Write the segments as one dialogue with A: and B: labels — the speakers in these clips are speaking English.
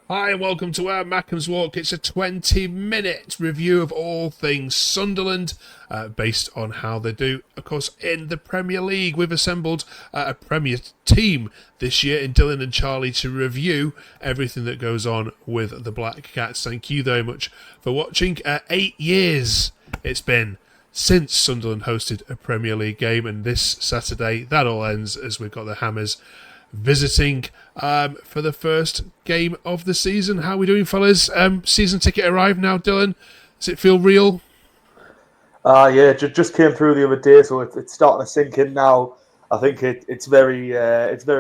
A: Hi, and welcome to our Mackems Walk. It's a 20-minute review of all things Sunderland, based on how they do, of course, in the Premier League. We've assembled a Premier team this year in Dylan and Charlie to review everything that goes on with the Black Cats. Thank you very much for watching. 8 years it's been since Sunderland hosted a Premier League game, and this Saturday that all ends as we've got the Hammers visiting for the first game of the season. How are we doing, fellas? Season ticket arrived now, Dylan. Does it feel real?
B: Yeah, just came through the other day, so it's starting to sink in now. I think it's very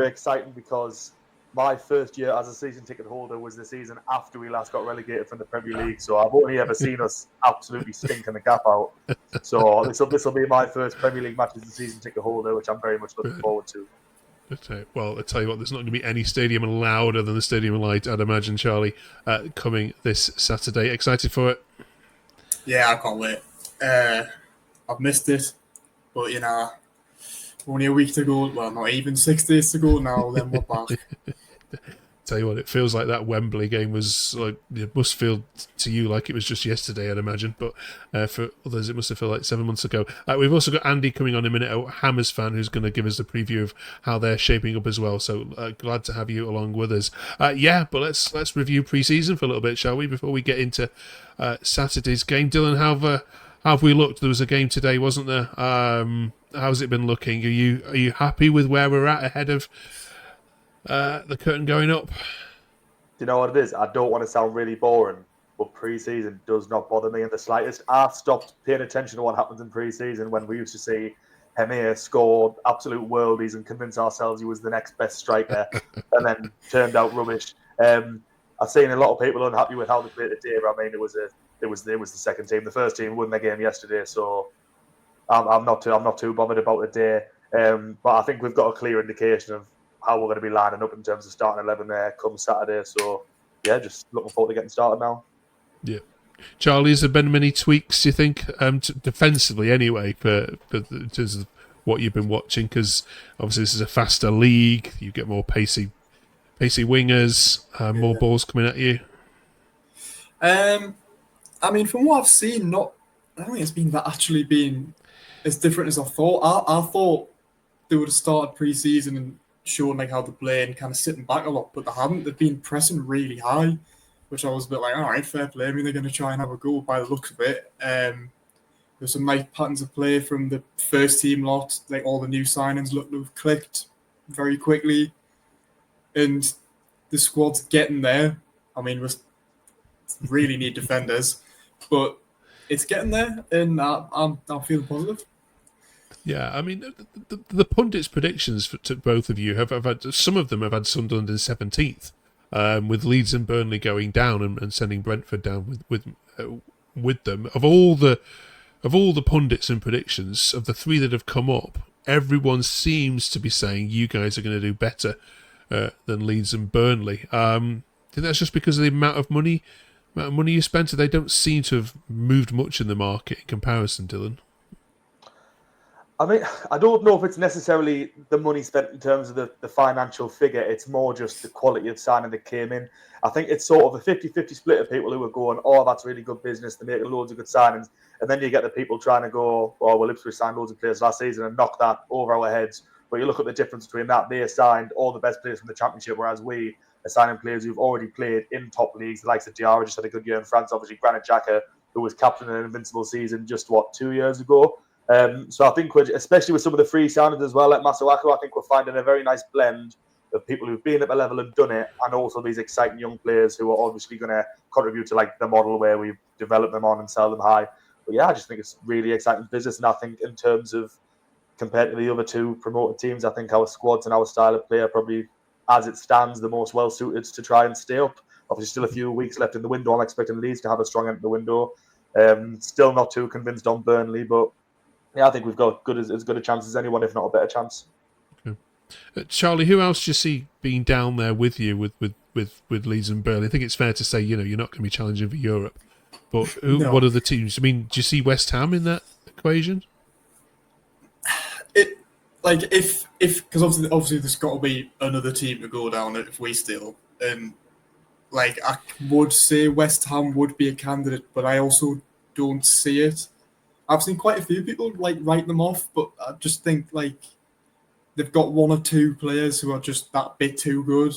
B: exciting because my first year as a season ticket holder was the season after we last got relegated from the Premier League. So I've only ever seen us absolutely stinking the gap out. So this will be my first Premier League match as a season ticket holder, which I'm very much looking forward to.
A: Well, I tell you what, there's not going to be any stadium louder than the Stadium Light, I'd imagine, Charlie, coming this Saturday. Excited for it?
C: Yeah, I can't wait. I've missed it, but only a week to go. Well, not even 6 days to go now. Then we're back.
A: Tell you what, it feels like that Wembley game was like, it must feel to you like it was just yesterday, I'd imagine, but for others it must have felt like 7 months ago. We've also got Andy coming on in a minute, a Hammers fan, who's going to give us a preview of how they're shaping up as well, so glad to have you along with us. But let's review pre-season for a little bit, shall we, before we get into Saturday's game. Dylan, how have we looked? There was a game today, wasn't there? How's it been looking? Are you happy with where we're at ahead of the curtain going up?
B: Do you know what it is? I don't want to sound really boring, but pre-season does not bother me in the slightest. I've stopped paying attention to what happens in pre-season when we used to see Hemir score absolute worldies and convince ourselves he was the next best striker, and then turned out rubbish. I've seen a lot of people unhappy with how they played today. But I mean, it was the second team. The first team won their game yesterday, so I'm not too bothered about the day. But I think we've got a clear indication of how we're going to be lining up in terms of starting 11 there come Saturday. So, yeah, just looking forward to getting started now.
A: Yeah. Charlie, has there been many tweaks, you think, defensively anyway, for in terms of what you've been watching? Because obviously this is a faster league. You get more pacey wingers, more balls coming at you.
C: I mean, from what I've seen, I don't think it's been as different as I thought. I thought they would have started pre-season and showing like how to play and kind of sitting back a lot, but they haven't. They've been pressing really high, which I was a bit like, all right, fair play. I mean, they're going to try and have a go by the looks of it. There's some nice patterns of play from the first team lot. Like all the new signings look to have clicked very quickly, and the squad's getting there. I mean, we really need defenders, but it's getting there, and I'm feeling positive.
A: Yeah, I mean, the pundits' predictions to both of you have had, some of them have had Sunderland in 17th, with Leeds and Burnley going down and sending Brentford down with them. Of all the pundits and predictions, of the three that have come up, everyone seems to be saying you guys are going to do better than Leeds and Burnley. I think that's just because of the amount of money you spent. They don't seem to have moved much in the market in comparison, Dylan.
B: I mean, I don't know if it's necessarily the money spent in terms of the financial figure. It's more just the quality of signing that came in. I think it's sort of a 50-50 split of people who are going, oh, that's really good business. They're making loads of good signings. And then you get the people trying to go, oh, well, Ipswich signed loads of players last season and knocked that over our heads. But you look at the difference between that. They signed all the best players from the Championship, whereas we are signing players who've already played in top leagues. The likes of Diarra just had a good year in France. Obviously, Granit Xhaka, who was captain in an invincible season just, 2 years ago. So I think especially with some of the free signings as well, like Masuaku, I think we're finding a very nice blend of people who've been at the level and done it, and also these exciting young players who are obviously going to contribute to like the model where we develop them on and sell them high. But yeah, I just think it's really exciting business, and I think in terms of compared to the other two promoted teams, I think our squads and our style of play are probably, as it stands, the most well suited to try and stay up. Obviously, still a few weeks left in the window. I'm expecting Leeds to have a strong end to the window. Still not too convinced on Burnley, but yeah, I think we've got as good a chance as anyone, if not a better chance.
A: Okay. Charlie, who else do you see being down there with you with Leeds and Burnley? I think it's fair to say, you're not going to be challenging for Europe. But what are the teams? I mean, do you see West Ham in that equation?
C: Because obviously there's got to be another team to go down if we still, and like I would say West Ham would be a candidate, but I also don't see it. I've seen quite a few people like write them off, but I just think like they've got one or two players who are just that bit too good.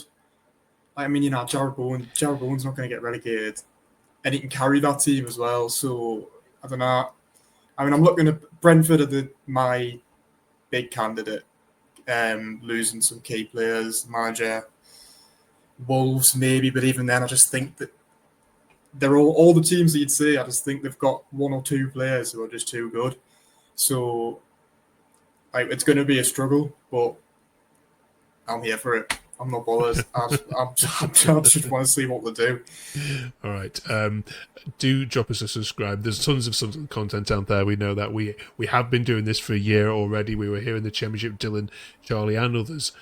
C: I mean, Jared Bowen's not going to get relegated, and he can carry that team as well. So I don't know. I mean, I'm looking at Brentford are my big candidate, losing some key players, manager, Wolves maybe, but even then, I just think that they're all the teams that you'd say. I just think they've got one or two players who are just too good. So it's going to be a struggle, but I'm here for it. I'm not bothered. I just want to see what they do.
A: All right. Do drop us a subscribe. There's tons of some content out there. We know that we have been doing this for a year already. We were here in the Championship. Dylan, Charlie, and others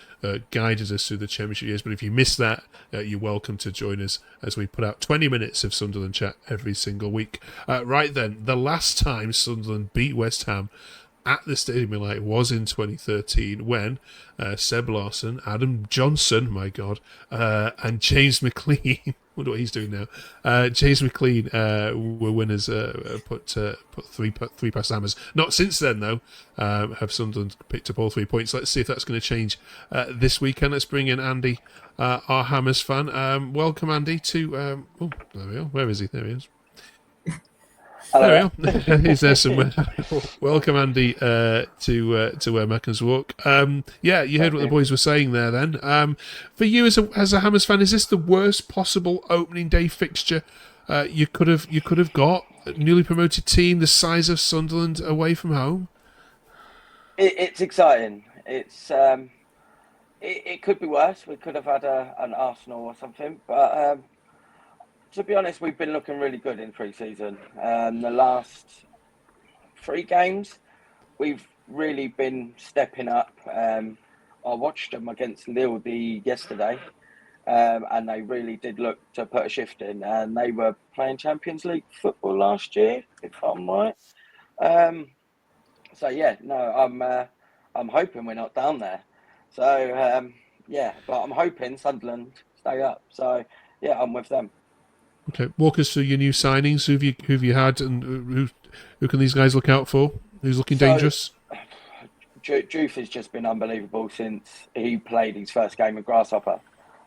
A: guided us through the Championship years. But if you missed that, you're welcome to join us as we put out 20 minutes of Sunderland chat every single week. Right then, the last time Sunderland beat West Ham at the Stadium of Light was in 2013 when Seb Larson, Adam Johnson, my God, and James McLean, wonder what he's doing now, James McLean were winners, put three past Hammers. Not since then, though, have Sunderland picked up all 3 points. Let's see if that's going to change this weekend. Let's bring in Andy, our Hammers fan. Welcome, Andy, to... there we are. Where is he? There he is. There we are. He's there somewhere. Welcome, Andy, to Mackems Walk. You heard what the boys were saying there. Then, for you as a Hammers fan, is this the worst possible opening day fixture you could have got? A newly promoted team the size of Sunderland away from home.
D: It's exciting. It's it could be worse. We could have had an Arsenal or something, but. To be honest, we've been looking really good in pre-season. The last 3 games, we've really been stepping up. I watched them against Lille yesterday, and they really did look to put a shift in. And they were playing Champions League football last year, if I'm right. I'm hoping we're not down there. So but I'm hoping Sunderland stay up. So I'm with them.
A: Okay, walk us through your new signings. Who've you had, and who can these guys look out for? Who's looking dangerous?
D: Juve has just been unbelievable since he played his first game of Grasshopper.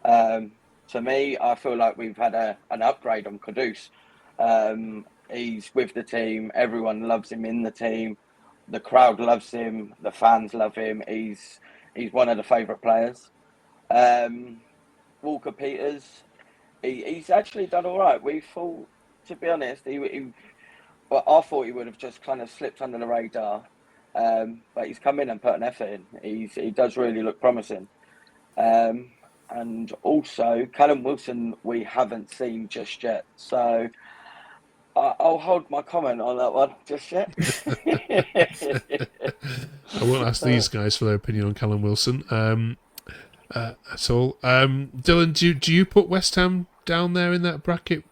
D: To me, I feel like we've had an upgrade on Kudus. He's with the team. Everyone loves him in the team. The crowd loves him. The fans love him. He's one of the favourite players. Walker Peters. He's actually done all right. We thought, to be honest, I thought he would have just kind of slipped under the radar. But he's come in and put an effort in. He does really look promising. And also, Callum Wilson, we haven't seen just yet. So I'll hold my comment on that one just yet.
A: I won't ask these guys for their opinion on Callum Wilson. That's all. Dylan, do you put West Ham down there in that bracket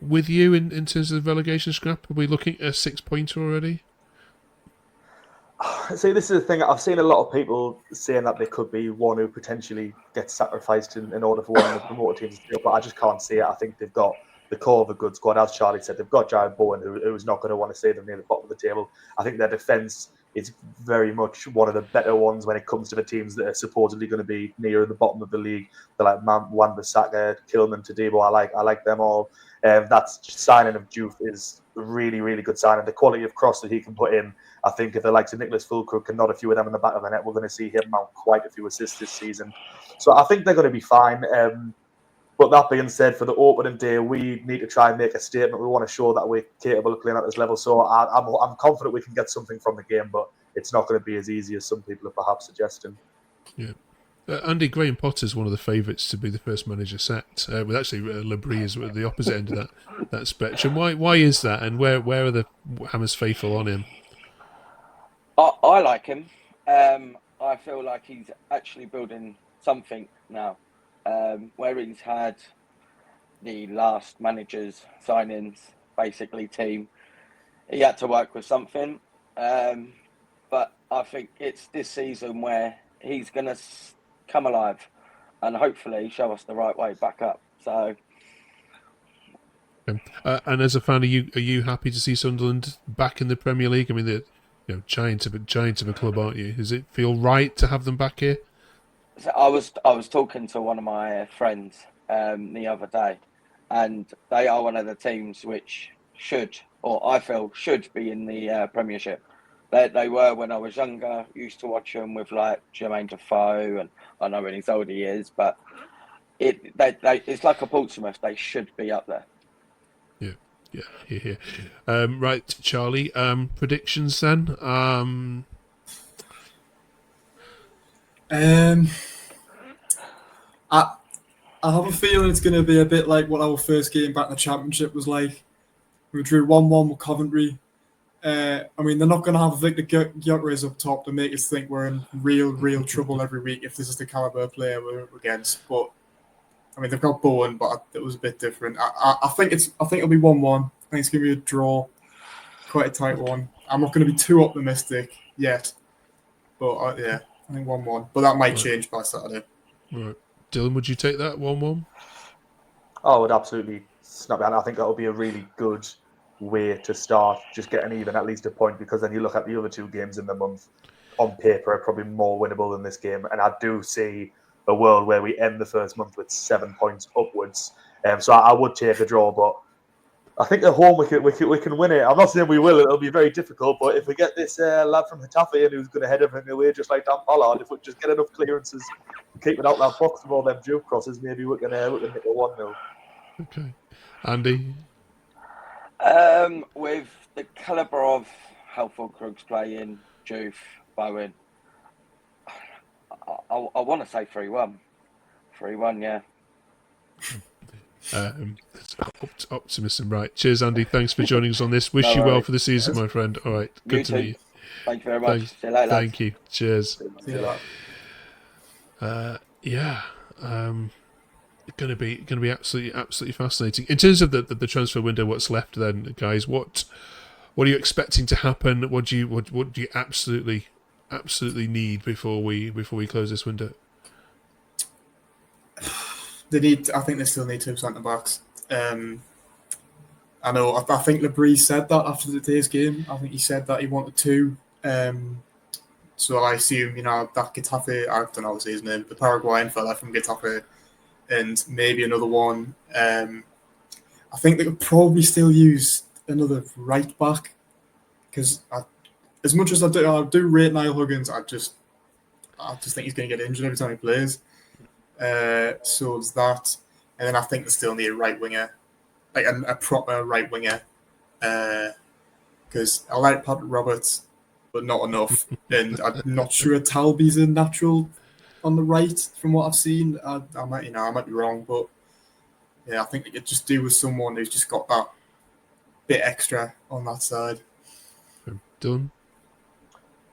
A: with you in terms of the relegation scrap? Are we looking at a 6-pointer already?
B: See, this is the thing. I've seen a lot of people saying that there could be one who potentially gets sacrificed in order for one of the promoted teams to do, but I just can't see it. I think they've got the core of a good squad. As Charlie said, they've got Jared Bowen, who's not going to want to see them near the bottom of the table. I think their defence is very much one of the better ones when it comes to the teams that are supposedly going to be near the bottom of the league. They're like Wan-Bissaka, Kilman, Tadibo. I like them all. That signing of Juve is a really, really good signing. The quality of cross that he can put in, I think if the likes of Nicholas Füllkrug can nod a few of them in the back of the net, we're going to see him mount quite a few assists this season. So I think they're going to be fine. But that being said, for the opening day, we need to try and make a statement. We want to show that we're capable of playing at this level. So I'm confident we can get something from the game, but it's not going to be as easy as some people are perhaps suggesting.
A: Yeah. Andy, Graham Potter's one of the favourites to be the first manager sacked. With actually Labrie is the opposite end of that spectrum. Why is that? And where are the Hammers faithful on him?
D: I like him. I feel like he's actually building something now. Where he's had the last manager's signings, basically team, he had to work with something. But I think it's this season where he's going to come alive and hopefully show us the right way back up. So
A: And as a fan, are you happy to see Sunderland back in the Premier League? I mean, they're giant of a club, aren't you? Does it feel right to have them back here?
D: So I was talking to one of my friends the other day, and they are one of the teams which should, or I feel should be in the Premiership. They were when I was younger. Used to watch them with like Jermaine Defoe, and I know when he's old he is, but it's like a Portsmouth. They should be up there.
A: Yeah. Right, Charlie. Predictions then.
C: I have a feeling it's going to be a bit like what our first game back in the Championship was like. We drew 1-1 with Coventry. I mean, they're not going to have Victor Gyökeres up top to make us think we're in real trouble every week if this is the caliber of player we're up against. But I mean, they've got Bowen, but it was a bit different. I think it'll be 1-1. I think it's going to be a draw, quite a tight one. I'm not going to be too optimistic yet, but I think 1-1. But that might change by Saturday.
A: Right, Dylan, would you take that 1-1?
B: I would absolutely snap it. And I think that would be a really good way to start, just getting even at least a point, because then you look at the other two games in the month, on paper are probably more winnable than this game. And I do see a world where we end the first month with 7 points upwards. So I would take a draw, but I think at home we can win it. I'm not saying we will. It'll be very difficult, but if we get this lad from Getafe in who's going to head everything away just like Dan Pollard, if we just get enough clearances, keep it out that box with all them dual crosses, maybe we can hit a 1-0.
A: Okay, Andy.
D: With the calibre of how Fulkrug's playing, Juve, Bowen, I want to say 3-1. 3-1, yeah.
A: Optimism, right. Cheers, Andy. Thanks for joining us on this. Wish you well for the season, my friend. All right, good to meet you.
D: Thank you very much. See you later,
A: thank you. Cheers.
C: See you later.
A: Going to be absolutely fascinating. In terms of the transfer window, what's left then, guys? What are you expecting to happen? What do you absolutely need before we close this window?
C: I think they still need 2 centre backs. I know. I think Labrie said that after today's game. I think he said that he wanted 2. So I assume that Getafe, I don't know how to say his name, the Paraguayan fella from Getafe, and maybe another one. I think they could probably still use another right back, because as much as I do rate Niall Huggins, I just think he's going to get injured every time he plays. So it's that, and then I think they still need a right winger, like a proper right winger, because I like Patrick Roberts, but not enough, and I'm not sure Talby's a natural on the right from what I've seen. I might be wrong, but yeah, I think they could just do with someone who's just got that bit extra on that side.
A: Done.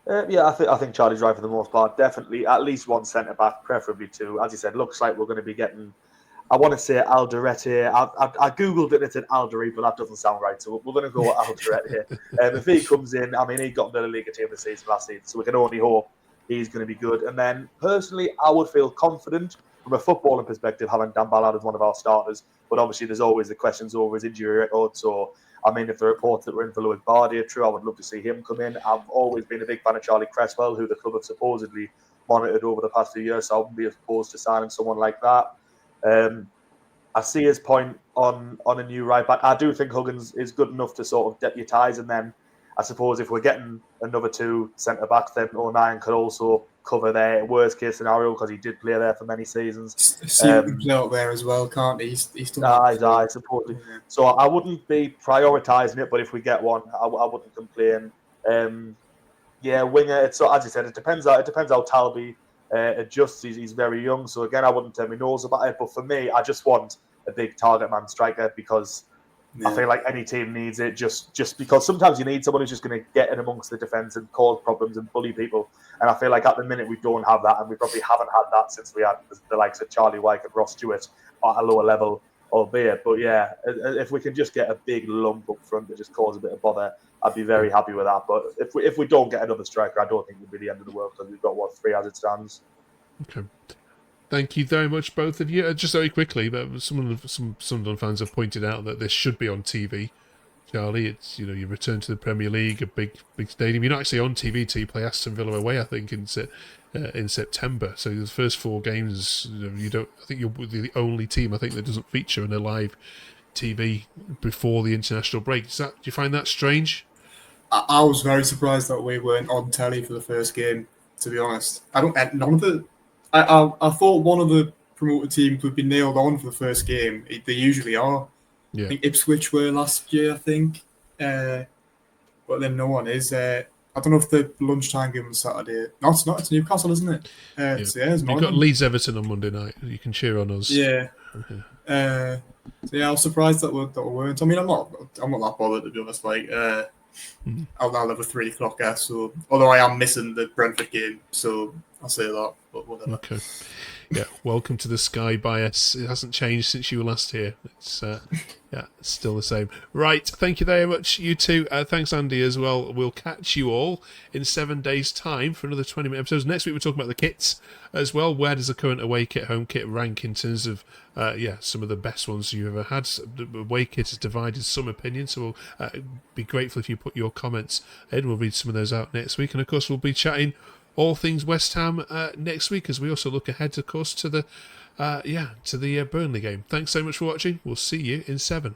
B: I think Charlie's right for the most part. Definitely at least 1 centre back, preferably 2. As you said, looks like we're going to be getting, I want to say Alderete. I googled it and it said Alderete, but that doesn't sound right. So we're going to go with Alderete. If he comes in, I mean, he got the La Liga team this season last season, so we can only hope he's going to be good. And then personally, I would feel confident from a footballing perspective having Dan Ballard as one of our starters. But obviously, there's always the questions over his injury record. So I mean, if the reports that we're in for Louis Bardi are true, I would love to see him come in. I've always been a big fan of Charlie Cresswell, who the club have supposedly monitored over the past few years, so I wouldn't be opposed to signing someone like that. I see his point on a new right back. I do think Huggins is good enough to sort of deputise, and then I suppose if we're getting another 2 centre-backs, then O'Nien could also cover there, worst case scenario, because he did play there for many seasons.
C: He's out there as well, can't he? He's done
B: I suppose. Yeah. So I wouldn't be prioritising it, but if we get one, I wouldn't complain. Winger. So as you said, it depends how Talby adjusts. He's very young, so again, I wouldn't turn my nose about it. But for me, I just want a big target man striker, because I feel like any team needs it, just because sometimes you need someone who's just going to get in amongst the defence and cause problems and bully people. And I feel like at the minute we don't have that, and we probably haven't had that since we had the likes of Charlie Wyke and Ross Stewart at a lower level, albeit. But yeah, if we can just get a big lump up front that just causes a bit of bother, I'd be very happy with that. But if we don't get another striker, I don't think it'll be the end of the world, because we've got 3 as it stands.
A: Okay. Thank you very much, both of you. Just very quickly, but some Sunderland fans have pointed out that this should be on TV. Charlie, it's you return to the Premier League, a big stadium. You're not actually on TV till you play Aston Villa away, I think, in September. So the first 4 games, you don't. I think you're the only team I think that doesn't feature in a live TV before the international break. Do you find that strange?
C: I was very surprised that we weren't on telly for the first game. To be honest, I thought one of the promoted teams would be nailed on for the first game. They usually are.
A: Yeah.
C: I think Ipswich were last year, I think. But then no one is. I don't know if the lunchtime game on Saturday. No, it's not. It's Newcastle, isn't it? So
A: You've got Leeds Everton on Monday night. You can cheer on us.
C: Yeah. So yeah, I was surprised that we weren't. I mean, I'm not that bothered, to be honest. Like, I'll have a 3 o'clock guess. So, although I am missing the Brentford game, so I'll say that. But whatever.
A: Okay. Yeah, welcome to the Sky bias. It hasn't changed since you were last here. It's it's still the same. Right, thank you very much, you two. Thanks, Andy, as well. We'll catch you all in 7 days' time for another 20-minute episodes. Next week, we're talking about the kits as well. Where does the current away kit, home kit rank in terms of, some of the best ones you've ever had? The away kit has divided some opinions, so we'll be grateful if you put your comments in. We'll read some of those out next week. And, of course, we'll be chatting all things West Ham next week, as we also look ahead, of course, to the Burnley game. Thanks so much for watching. We'll see you in 7.